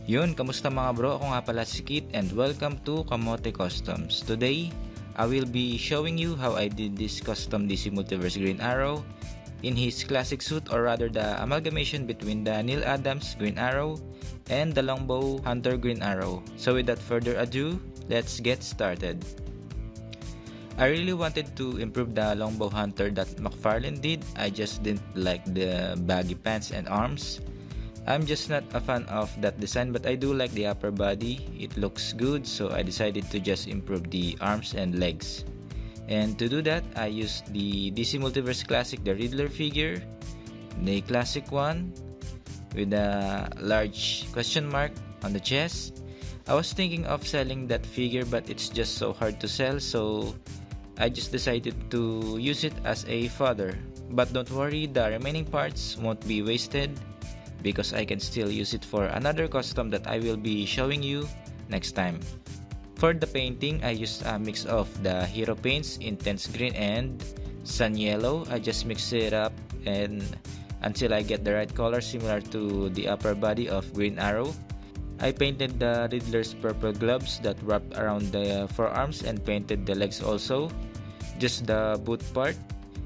Yun, kamusta mga bro? Ako nga pala si Kit and welcome to Kamote Customs. Today, I will be showing you how I did this custom DC Multiverse Green Arrow in his classic suit, or rather the amalgamation between the Neil Adams Green Arrow and the Longbow Hunter Green Arrow. So without further ado, let's get started. I really wanted to improve the Longbow Hunter that McFarlane did. I just didn't like the baggy pants and arms. I'm just not a fan of that design, but I do like the upper body. It looks good, so I decided to just improve the arms and legs. And to do that, I used the DC Multiverse Classic, the Riddler figure, the classic one with a large question mark on the chest. I was thinking of selling that figure, but it's just so hard to sell, so I just decided to use it as a fodder. But don't worry, the remaining parts won't be wasted, because I can still use it for another custom that I will be showing you next time. For the painting, I used a mix of the hero paints, intense green and sun yellow. I just mix it up and until I get the right color similar to the upper body of Green Arrow. I painted the Riddler's purple gloves that wrapped around the forearms and painted the legs also, just the boot part.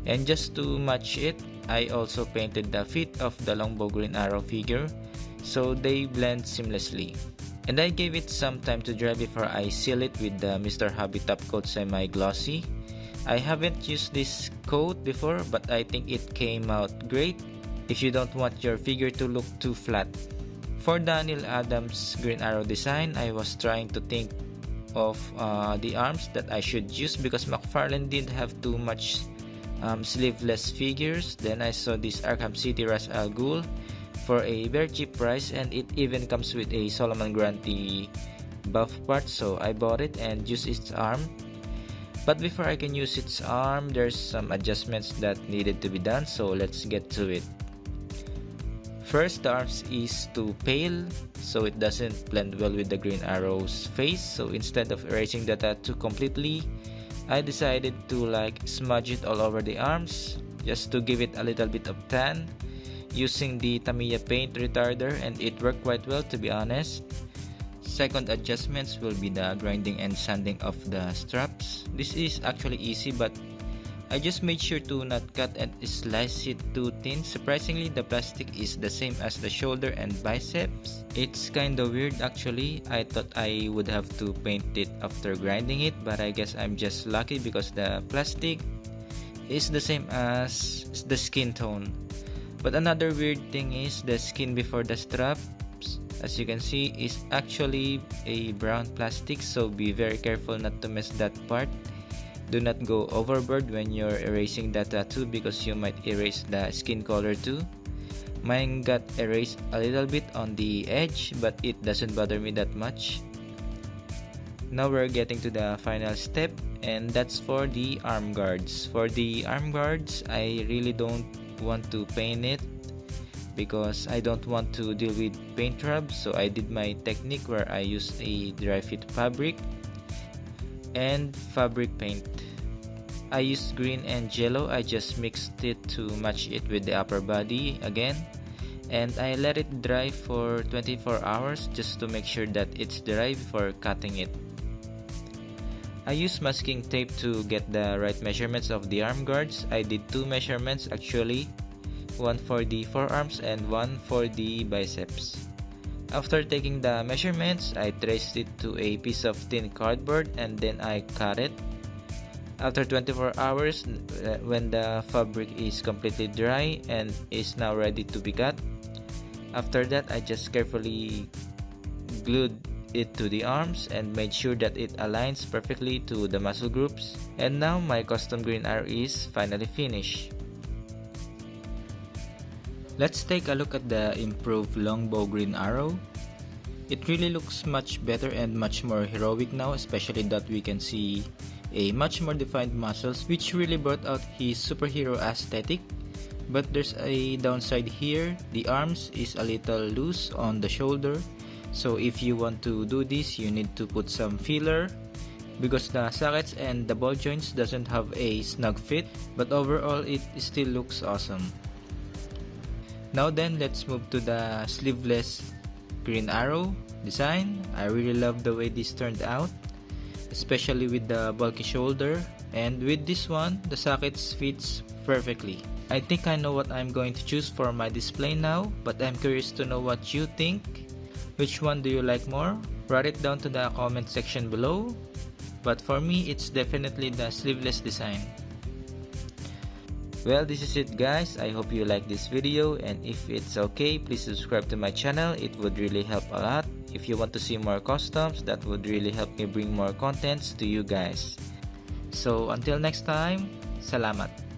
And just to match it, I also painted the feet of the Longbow Green Arrow figure so they blend seamlessly. And I gave it some time to dry before I seal it with the Mr. Hobby Top Coat Semi-Glossy. I haven't used this coat before, but I think it came out great if you don't want your figure to look too flat. For the Neil Adams Green Arrow design, I was trying to think of the arms that I should use because McFarlane didn't have too much sleeveless figures. Then I saw this Arkham City Ra's al Ghul for a very cheap price, and it even comes with a Solomon Grundy buff part, so I bought it and used its arm. But before I can use its arm, there's some adjustments that needed to be done, so let's get to it. First, the arms is too pale, so it doesn't blend well with the Green Arrow's face. So instead of erasing the tattoo completely, I decided to smudge it all over the arms just to give it a little bit of tan using the Tamiya paint retarder, and it worked quite well, to be honest. Second adjustments will be the grinding and sanding of the straps. This is actually easy, but I just made sure to not cut and slice it too thin. Surprisingly, the plastic is the same as the shoulder and biceps. It's kinda weird actually. I thought I would have to paint it after grinding it, but I guess I'm just lucky because the plastic is the same as the skin tone. But another weird thing is the skin before the straps, as you can see, is actually a brown plastic, so be very careful not to mess that part. Do not go overboard when you're erasing the tattoo because you might erase the skin color too. Mine got erased a little bit on the edge, but it doesn't bother me that much. Now we're getting to the final step, and that's for the arm guards. For the arm guards, I really don't want to paint it because I don't want to deal with paint rubs, so I did my technique where I used a dry fit fabric and fabric paint. I used green and yellow. I just mixed it to match it with the upper body again, and I let it dry for 24 hours just to make sure that it's dry before cutting it. I used masking tape to get the right measurements of the arm guards. I did two measurements actually, one for the forearms and one for the biceps. After taking the measurements, I traced it to a piece of thin cardboard and then I cut it. After 24 hours, when the fabric is completely dry and is now ready to be cut, after that I just carefully glued it to the arms and made sure that it aligns perfectly to the muscle groups. And now my custom Green Arrow is finally finished. Let's take a look at the improved Longbow Green Arrow. It really looks much better and much more heroic now, especially that we can see a much more defined muscles, which really brought out his superhero aesthetic. But there's a downside here. The arms is a little loose on the shoulder, so if you want to do this, you need to put some filler because the sockets and the ball joints doesn't have a snug fit, but overall it still looks awesome. Now then, let's move to the sleeveless Green Arrow design. I really love the way this turned out, especially with the bulky shoulder, and with this one the sockets fits perfectly. I think I know what I'm going to choose for my display now, but I'm curious to know what you think. Which one do you like more? Write it down to the comment section below. But for me, it's definitely the sleeveless design. Well, this is it guys. I hope you like this video, and if it's okay, please subscribe to my channel. It would really help a lot. If you want to see more customs, that would really help me bring more contents to you guys. So until next time, salamat.